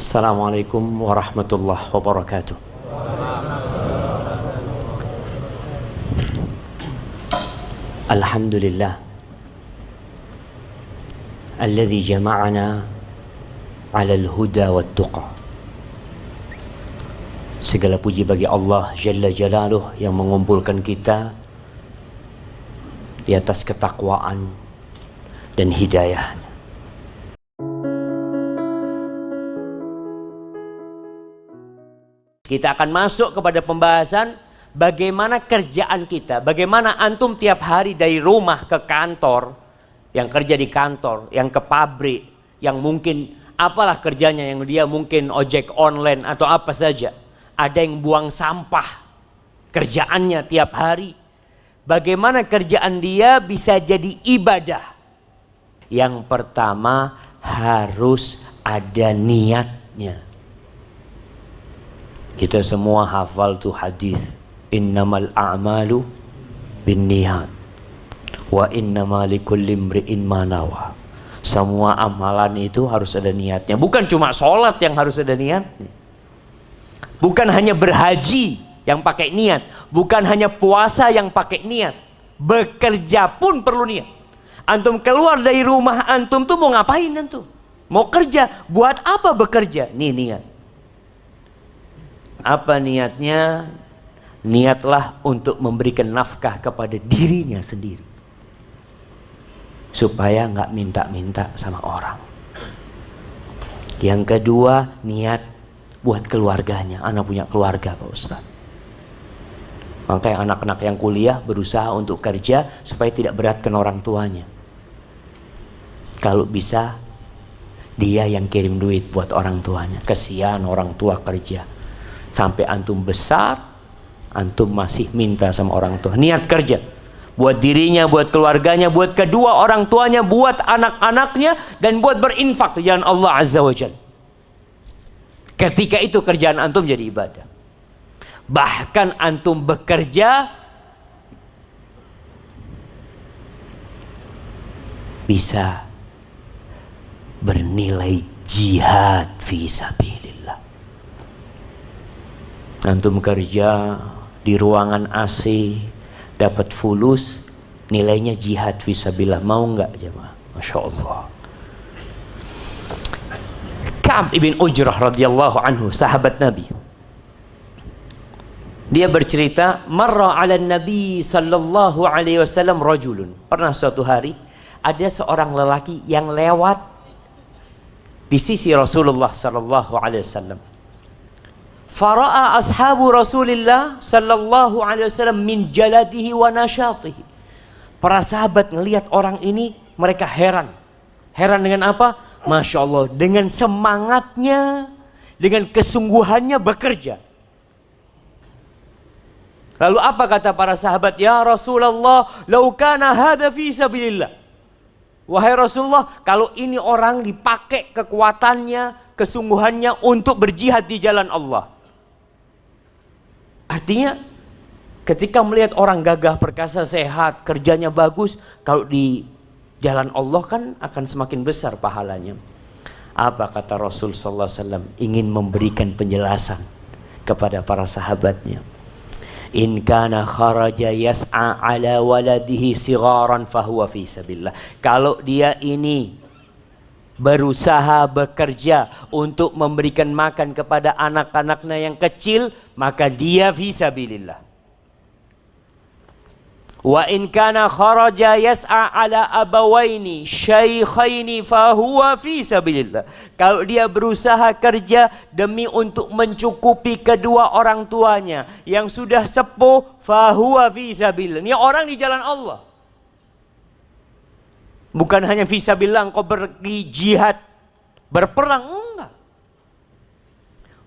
Assalamualaikum warahmatullahi wabarakatuh. Alhamdulillah alladzi jama'ana 'ala al-huda wat-tuqa. Segala puji bagi Allah Jalla Jalaluh yang mengumpulkan kita di atas ketakwaan dan hidayah. Kita akan masuk kepada pembahasan bagaimana kerjaan kita. Bagaimana antum tiap hari dari rumah ke kantor, yang kerja di kantor, yang ke pabrik, yang mungkin apalah kerjanya, yang dia mungkin ojek online atau apa saja. Ada yang buang sampah, kerjaannya tiap hari. Bagaimana kerjaan dia bisa jadi ibadah? Yang pertama harus ada niatnya. Kita semua hafal tuh hadis, innamal a'malu binniyat wa innamal likulli imri'in ma nawa. Semua amalan itu harus ada niatnya. Bukan cuma sholat yang harus ada niatnya. Bukan hanya berhaji yang pakai niat. Bukan hanya puasa yang pakai niat. Bekerja pun perlu niat. Antum keluar dari rumah antum tuh mau ngapain antum? Mau kerja, buat apa bekerja? Nih niat. Apa niatnya? Niatlah untuk memberikan nafkah kepada dirinya sendiri, supaya nggak minta-minta sama orang. Yang kedua, niat buat keluarganya. Anak punya keluarga Pak Ustaz. Makanya anak-anak yang kuliah berusaha untuk kerja supaya tidak beratkan orang tuanya. Kalau bisa dia yang kirim duit buat orang tuanya. Kesian orang tua kerja. Sampai antum besar, antum masih minta sama orang tua. Niat kerja buat dirinya, buat keluarganya, buat kedua orang tuanya, buat anak-anaknya, dan buat berinfak di jalan Allah Azza wa Jalla. Ketika itu kerjaan antum jadi ibadah. Bahkan antum bekerja bisa bernilai jihad fi sabilillah. Antum kerja di ruangan AC, dapat fulus, nilainya jihad fisabilillah. Mau nggak jemaah? Masya Allah. Ka'ab ibn Ujrah radhiyallahu anhu, sahabat Nabi. Dia bercerita, marra 'ala Nabi sallallahu alaihi wasallam rajulun. Pernah suatu hari ada seorang lelaki yang lewat di sisi Rasulullah sallallahu alaihi wasallam. Fara'a ashabu Rasulillah sallallahu alaihi wasallam min jaladihi wa nasyatihi. Para sahabat ngelihat orang ini, mereka heran. Heran dengan apa? Masya Allah, dengan semangatnya, dengan kesungguhannya bekerja. Lalu apa kata para sahabat? Ya Rasulullah, lau kana hadha fi sabilillah. Wahai Rasulullah, kalau ini orang dipakai kekuatannya, kesungguhannya untuk berjihad di jalan Allah. Artinya ketika melihat orang gagah perkasa, sehat, kerjanya bagus, kalau di jalan Allah kan akan semakin besar pahalanya. Apa kata Rasul sallallahu alaihi wasallam? Ingin memberikan penjelasan kepada para sahabatnya. In kana kharaja yas'a ala waladihi sigharan fahuwa fi sabilillah. Kalau dia ini berusaha bekerja untuk memberikan makan kepada anak-anaknya yang kecil, maka dia fisabilillah. Wa in kana kharaja yas'a ala abawaini syaikhaini fahuwa fisabilillah. Kalau dia berusaha kerja demi untuk mencukupi kedua orang tuanya yang sudah sepuh, fahuwa fisabilillah. Ini orang di jalan Allah. Bukan hanya fisabilillah engkau pergi jihad, berperang, enggak.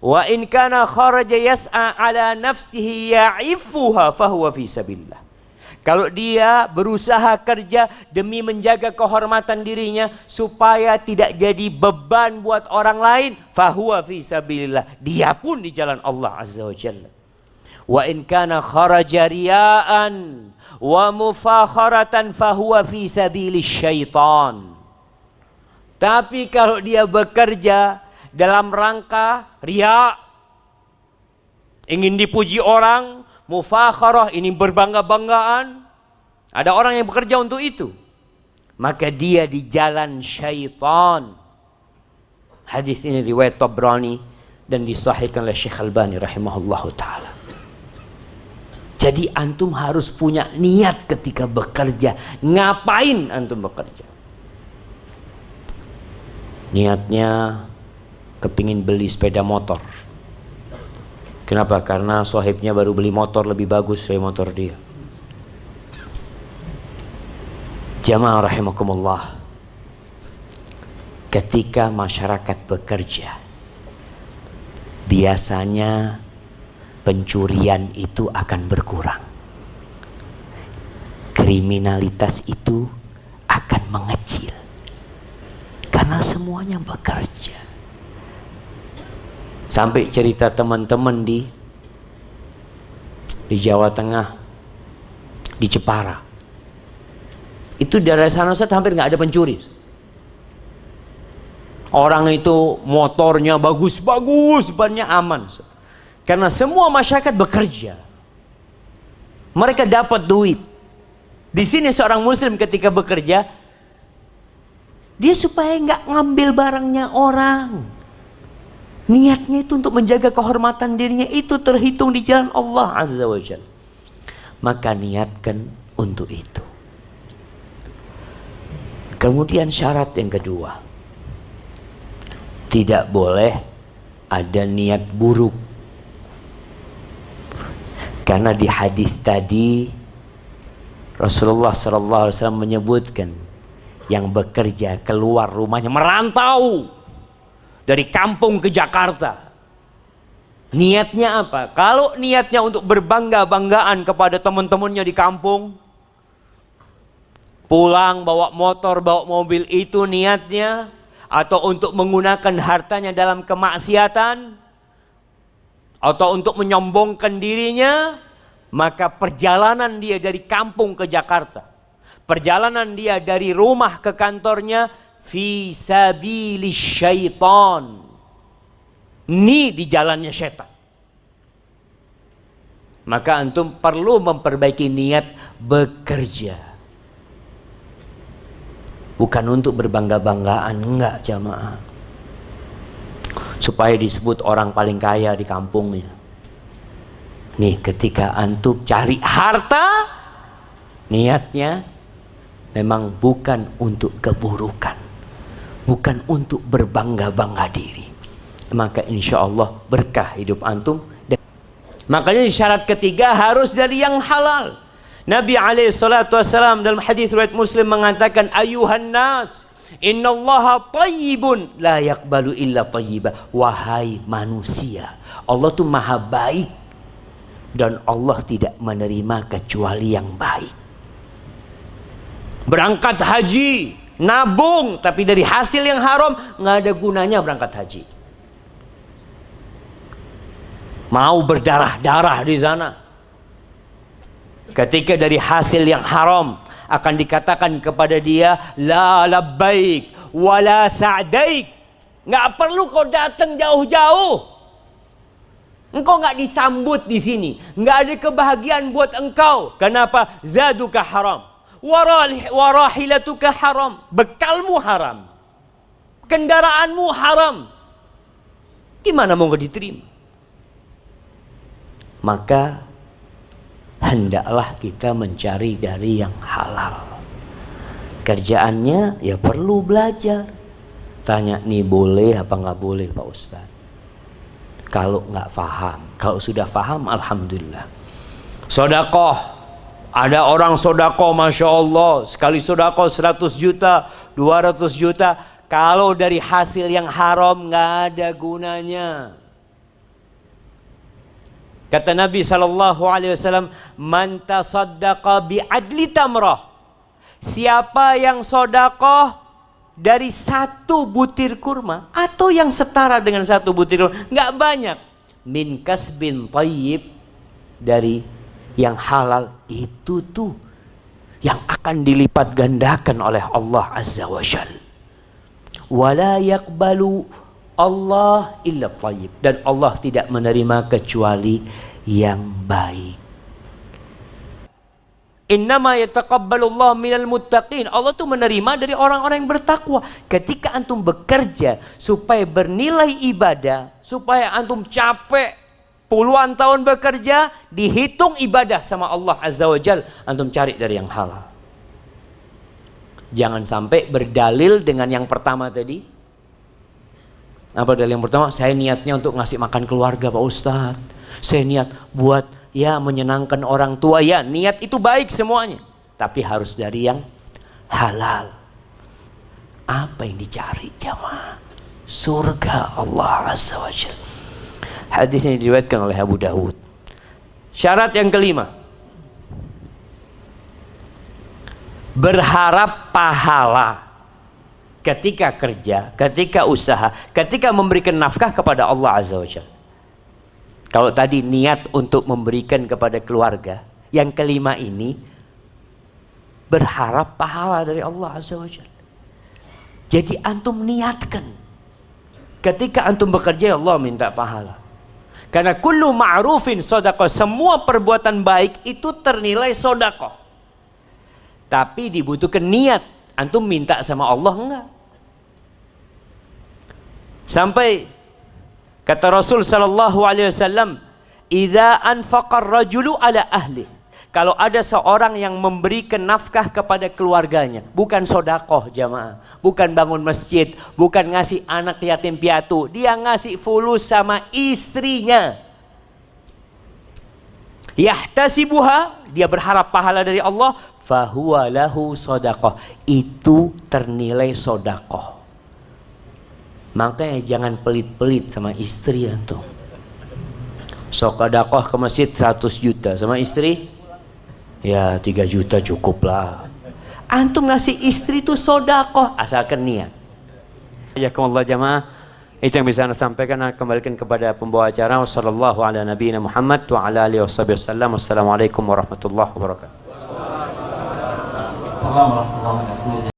Wa in kana kharaja yas'a ala nafsihi ya'ifuha fahuwa fisabilillah. Kalau dia berusaha kerja demi menjaga kehormatan dirinya supaya tidak jadi beban buat orang lain, fahuwa fisabilillah. Dia pun di jalan Allah Azza wa Jalla. Wa in kana kharaja riya'an wa mufakharatan fahuwa fi sabilis syaitan. Tapi kalau dia bekerja dalam rangka riya, ingin dipuji orang, mufakharah, ini berbangga-banggaan. Ada orang yang bekerja untuk itu, maka dia di jalan syaitan. Hadis ini riwayat Tabrani dan disahihkan oleh Syekh Albani rahimahullahu ta'ala. Jadi antum harus punya niat ketika bekerja. Ngapain antum bekerja? Niatnya kepingin beli sepeda motor. Kenapa? Karena sohibnya baru beli motor lebih bagus dari motor dia. Jamaah rahimakumullah, ketika masyarakat bekerja, biasanya pencurian itu akan berkurang, kriminalitas itu akan mengecil, karena semuanya bekerja. Sampai cerita teman-teman di Jawa Tengah, di Jepara, itu daerah sana Ustaz hampir nggak ada pencuri. Orang itu motornya bagus-bagus, bannya aman Ustaz. Karena semua masyarakat bekerja, mereka dapat duit. Di sini seorang muslim ketika bekerja, dia supaya nggak ngambil barangnya orang. Niatnya itu untuk menjaga kehormatan dirinya, itu terhitung di jalan Allah Azza wa Jalla. Maka niatkan untuk itu. Kemudian syarat yang kedua, tidak boleh ada niat buruk. Karena di hadis tadi Rasulullah SAW menyebutkan yang bekerja keluar rumahnya, merantau dari kampung ke Jakarta, niatnya apa? Kalau niatnya untuk berbangga-banggaan kepada teman-temannya di kampung, pulang bawa motor, bawa mobil, itu niatnya, atau untuk menggunakan hartanya dalam kemaksiatan, atau untuk menyombongkan dirinya, maka perjalanan dia dari kampung ke Jakarta, perjalanan dia dari rumah ke kantornya, fi sabilis syaitan, ini di jalannya syaitan. Maka antum perlu memperbaiki niat bekerja, bukan untuk berbangga-banggaan, enggak jamaah, supaya disebut orang paling kaya di kampungnya. Nih, ketika antum cari harta, niatnya memang bukan untuk keburukan, bukan untuk berbangga-bangga diri, maka insya Allah berkah hidup antum. Makanya syarat ketiga harus dari yang halal. Nabi SAW dalam hadis riwayat Muslim mengatakan, ayuhan nas, innallaha tayyibun la yaqbalu illa tayyiba. Wahai manusia, Allah tuh maha baik dan Allah tidak menerima kecuali yang baik. Berangkat haji, nabung, tapi dari hasil yang haram, nggak ada gunanya berangkat haji. Mau berdarah-darah di sana, ketika dari hasil yang haram akan dikatakan kepada dia, la labbaik wala sa'daik, nggak perlu kau datang jauh-jauh, engkau nggak disambut di sini, nggak ada kebahagiaan buat engkau. Kenapa? Zaduka haram, warahilatuka haram, bekalmu haram, kendaraanmu haram, gimana mau nggak diterima? Maka hendaklah kita mencari dari yang halal. Kerjaannya ya perlu belajar. Tanya nih, boleh apa nggak boleh Pak Ustaz? Kalau nggak faham, kalau sudah faham alhamdulillah. Sodakoh, ada orang sodakoh Masya Allah, sekali sodakoh 100 juta, 200 juta. Kalau dari hasil yang haram nggak ada gunanya. Kata Nabi SAW, man tasaddaqa bi'adli tamrah, siapa yang sodakoh dari 1 butir kurma, atau yang setara dengan 1 butir kurma, nggak banyak, min kasbin thayyib, dari yang halal, itu tuh yang akan dilipat gandakan oleh Allah Azza wa Jalla. Wala yaqbalu Allah illa thayyib, dan Allah tidak menerima kecuali yang baik. Innama yataqabbalullahu minal muttaqin. Allah tuh menerima dari orang-orang yang bertakwa. Ketika antum bekerja supaya bernilai ibadah, supaya antum capek puluhan tahun bekerja, dihitung ibadah sama Allah Azza wa Jal, antum cari dari yang halal. Jangan sampai berdalil dengan yang pertama tadi. Apa dalil yang pertama? Saya niatnya untuk ngasih makan keluarga Pak Ustadz. Saya niat buat ya menyenangkan orang tua. Ya, niat itu baik semuanya, tapi harus dari yang halal. Apa yang dicari jamaah? Surga Allah Azza wa Jalla. Hadis ini diriwayatkan oleh Abu Dawud. Syarat yang kelima, berharap pahala ketika kerja, ketika usaha, ketika memberikan nafkah kepada Allah Azza wa Jalla. Kalau tadi niat untuk memberikan kepada keluarga, yang kelima ini berharap pahala dari Allah Azza wa Jalla. Jadi antum niatkan ketika antum bekerja, ya Allah minta pahala. Karena kullu ma'rufin sodaqah, semua perbuatan baik itu ternilai sodaqah. Tapi dibutuhkan niat. Antum minta sama Allah enggak? Sampai kata Rasul sallallahu alaihi wasallam, "Idza anfaqa ar-rajulu ala ahli." Kalau ada seorang yang memberikan nafkah kepada keluarganya, bukan sedekah jamaah, bukan bangun masjid, bukan ngasih anak yatim piatu, dia ngasih fulus sama istrinya. Yahtasibuha, dia berharap pahala dari Allah, fahuwa lahu sedekah, itu ternilai sedekah. Makanya jangan pelit-pelit sama istri antum. Sedekah ke masjid 100 juta, sama istri ya 3 juta cukup lah. Antum ngasih istri itu sedekah asalkan niat. Jazakumullah jamaah. Itu yang bisa Anda sampaikan. Kembalikan kepada pembawa acara. Wassallallahu ala nabiyina Muhammad wa ala alihi wasallam. Wassalamualaikum warahmatullahi wabarakatuh. Assalamualaikum warahmatullahi wabarakatuh.